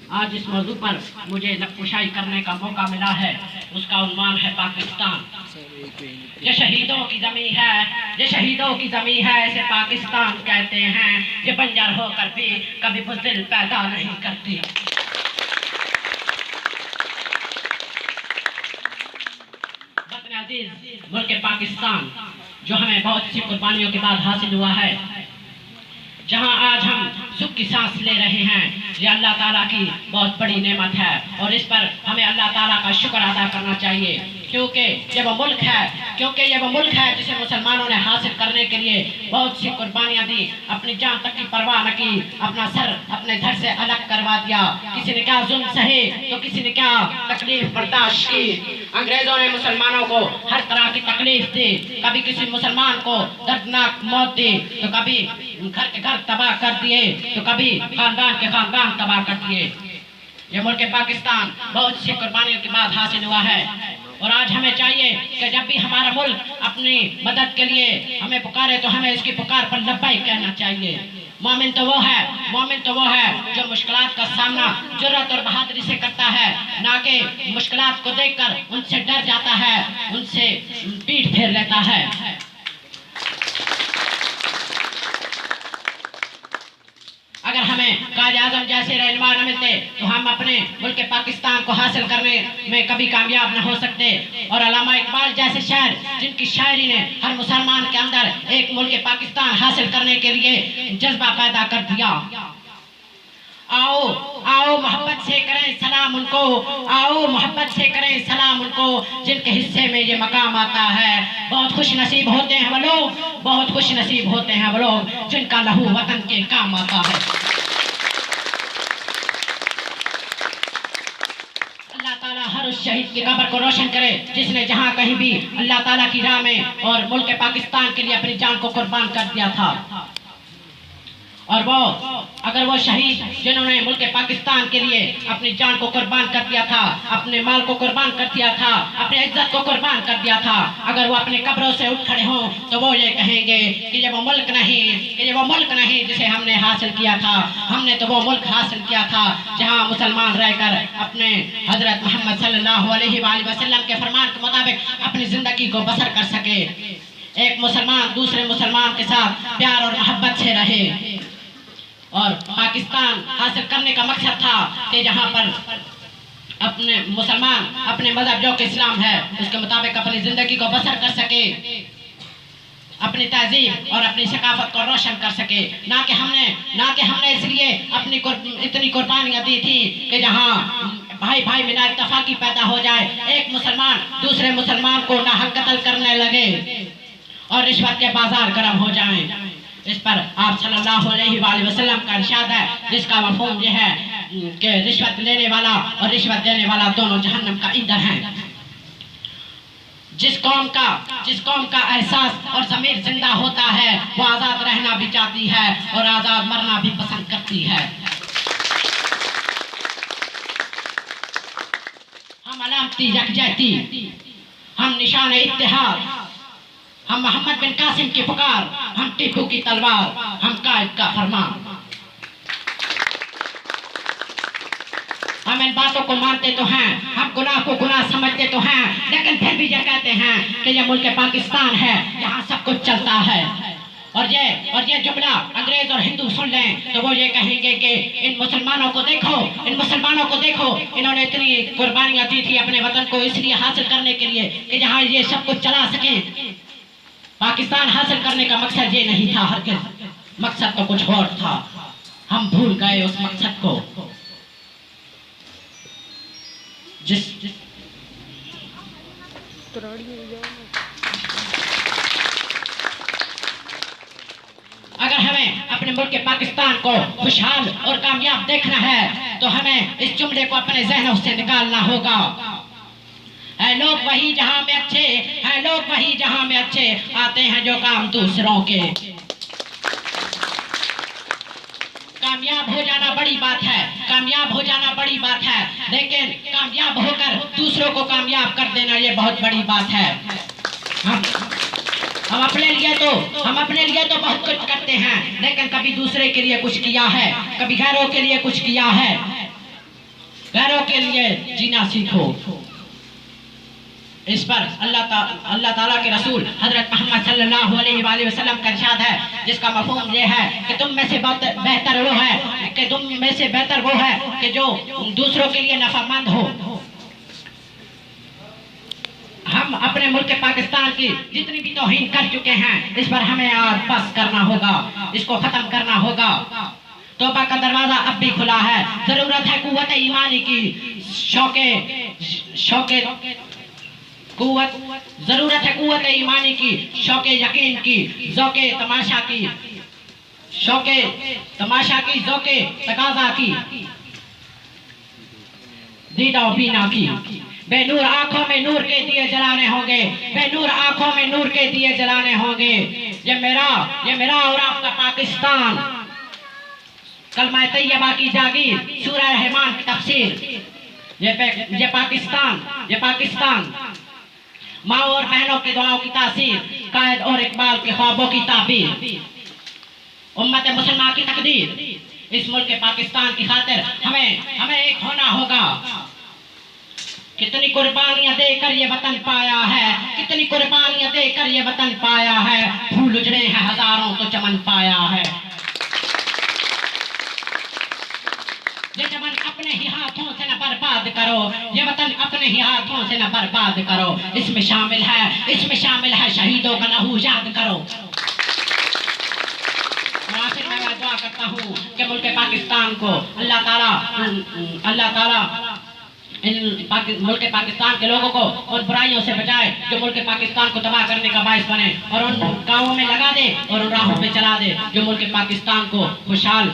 आज इस मौजू पर मुझे नक्कुशाई करने का मौका मिला है, उसका उन्वान है पाकिस्तान। ये शहीदों की ज़मीं है, ये शहीदों की ज़मीं है, इसे पाकिस्तान कहते हैं। ये बंजर होकर भी कभी बुज़दिल पैदा नहीं करती। वतन अजीज मुल्क पाकिस्तान जो हमें बहुत सी कुर्बानियों के बाद हासिल हुआ है, जहां आज हम सुख की सांस ले रहे हैं, ये अल्लाह ताला की बहुत बड़ी नेमत है और इस पर हमें अल्लाह ताला का शुक्र अदा करना चाहिए, क्योंकि ये वो मुल्क है जिसे मुसलमानों ने हासिल करने के लिए बहुत सी कुर्बानियां दी, अपनी जान तक की परवाह न की, अपना सर अपने धड़ से अलग करवा दिया। किसी ने क्या जुल्म सहे तो किसी ने क्या तकलीफ बर्दाश्त की। अंग्रेजों ने मुसलमानों को हर तरह की तकलीफ दी, कभी किसी मुसलमान को दर्दनाक मौत दी, तो कभी घर के घर तबाह कर दिए, तो कभी खानदान के खानदान तबाह कर दिए। ये मुल्क पाकिस्तान बहुत सी कुर्बानियों के बाद हासिल हुआ है और आज हमें चाहिए कि जब भी हमारा मुल्क अपनी मदद के लिए हमें पुकारे तो हमें इसकी पुकार पर लब्बैक कहना चाहिए। मोमिन तो वो है जो मुश्किलात का सामना जुर्रत और बहादुरी से करता है, ना कि मुश्किलात को देखकर उनसे डर जाता है, उनसे पीठ फेर लेता है। अगर हमें कायद आज़म जैसे रहनुमा न मिलते तो हम अपने मुल्क पाकिस्तान को हासिल करने में कभी कामयाब न हो सकते। और अल्लामा इकबाल जैसे शायर, जिनकी शायरी ने हर मुसलमान के अंदर एक मुल्क पाकिस्तान हासिल करने के लिए जज्बा पैदा कर दिया। आओ आओ मोहब्बत से करें सलाम उनको, आओ मोहब्बत से करें सलाम उनको, जिनके हिस्से में ये मकाम आता है। बहुत खुश नसीब होते हैं वो लोग, बहुत खुश नसीब होते हैं वो लोग जिनका लहू वतन के काम आता है। अल्लाह ताला हर उस शहीद की कब्र को रोशन करे जिसने जहां कहीं भी अल्लाह ताला की राह में और मुल्क पाकिस्तान के लिए अपनी जान को कुर्बान कर दिया था। और वो अगर वो शहीद जिन्होंने मुल्क पाकिस्तान के लिए अपनी जान को कुर्बान कर दिया था, अपने माल को कुर्बान कर दिया था, अपने इज्जत को कुर्बान कर दिया था, अगर वो अपने कब्रों से उठ खड़े हों तो वो ये कहेंगे कि ये वो मुल्क नहीं जिसे हमने हासिल किया था। हमने तो वो मुल्क हासिल किया था जहाँ मुसलमान रहकर अपने हजरत मोहम्मद सल्लल्लाहु अलैहि वसल्लम के फरमान के मुताबिक अपनी जिंदगी को बसर कर सके। एक मुसलमान दूसरे मुसलमान के साथ प्यार और मोहब्बत से रहे। और पाकिस्तान हासिल करने का मकसद था कि जहाँ पर अपने मुसलमान अपने मजहब जो कि इस्लाम है उसके मुताबिक अपनी ज़िंदगी को बसर कर सके, अपनी तहजीब और अपनी सकाफत को रोशन कर सके। ना कि हमने इसलिए अपनी इतनी कुर्बानियाँ दी थी कि जहाँ भाई भाई में ना इत्तफाकी पैदा हो जाए, एक मुसलमान दूसरे मुसलमान को नाहक कत्ल करने लगे और रिश्वत के बाजार गर्म हो जाएं। इस पर आप सल्लल्लाहु अलैहि वसल्लम का इरशाद है, जिसका मफ़हूम यह है कि रिश्वत लेने वाला और रिश्वत देने वाला दोनों जहन्नम का ईंधन हैं। जिस कौम का एहसास और ज़मीर जिंदा होता है वो आज़ाद रहना भी चाहती है और आज़ाद मरना भी पसंद करती है। हम अलामती यकजहती, हम निशान इत्तेहाद, हम मोहम्मद बिन कासिम की पुकार, हम टीपू की तलवार, हम कायद का फरमान। हम इन बातों को मानते तो हैं, हम गुनाह को गुनाह समझते तो हैं, लेकिन फिर भी ये कहते हैं कि ये मुल्क पाकिस्तान है, यहाँ सब कुछ चलता है। और ये जुमला अंग्रेज और हिंदू सुन लें तो वो ये कहेंगे कि इन मुसलमानों को देखो, इन्होंने इतनी कुर्बानियाँ दी थी अपने वतन को इसलिए हासिल करने के लिए कि जहाँ ये सब कुछ चला सके। पाकिस्तान हासिल करने का मकसद ये नहीं था, हरगिज़, मकसद तो कुछ और था। हम भूल गए उस मकसद को। अगर हमें अपने मुल्क पाकिस्तान को खुशहाल और कामयाब देखना है तो हमें इस जुमले को अपने ज़हनों से निकालना होगा। है लोग वही जहां में अच्छे, आते हैं जो काम दूसरों के। कामयाब हो जाना बड़ी बात है, लेकिन कामयाब होकर दूसरों को कामयाब कर देना ये बहुत बड़ी बात है। हम अपने लिए तो बहुत कुछ करते हैं, लेकिन कभी दूसरे के लिए कुछ किया है, कभी घरों के लिए कुछ किया है। गैरों के लिए जीना सीखो। इस पर अल्लाह ताला के रसूल हजरत मोहम्मद सल्लल्लाहु अलैहि वसल्लम का इरशाद है, जिसका मफहूम ये है कि तुम में से बेहतर वो है कि तुम में से बेहतर वो है कि जो दूसरों के लिए नफामंद हो। हम अपने मुल्क पाकिस्तान की जितनी भी तौहीन कर चुके हैं, इस पर हमें आज बस करना होगा, इसको खत्म करना होगा। तौबा का दरवाजा अब भी खुला है। जरूरत है कुव्वत ईमानी की, शौके जरूरत है कुव्वत ईमानी की, शौके यकीन की, ज़ौक़े तमाशा की, शौके तमाशा की, ज़ौक़े तकाज़ा की, दीदा बीना की। बेनूर आंखों में नूर के दिए जलाने होंगे, बेनूर आंखों में नूर के दिए जलाने होंगे। ये मेरा और आपका पाकिस्तान, कलमा तैयबा की जागीर, सूरह रहमान की तफसीर। ये पाकिस्तान माँ और बहनों की दुआओं की तासीर, कायद और इकबाल के ख्वाबों की ताबीर, उम्मत मुसलमान की तकदीर। इस मुल्क पाकिस्तान की खातिर हमें एक होना होगा। कितनी कुर्बानियां देकर ये वतन पाया है, कितनी कुर्बानियां देकर ये वतन पाया है। फूल उजड़े हैं हजारों तो चमन पाया है। ये चमन अपने ही हाथों से न बर्बाद करो, ये वतन अपने ही हाथों से न बर्बाद करो। इसमें शामिल है शहीदों का लहू याद करो। आखिर में मैं दुआ करता हूँ कि मुल्क पाकिस्तान को अल्लाह ताला मुल्क पाकिस्तान के लोगों को उन बुराइयों से बचाए जो मुल्क पाकिस्तान को तबाह करने का बायस बने, और उन कामों में लगा दे और उन राहों पे चला दे जो मुल्क पाकिस्तान को खुशहाल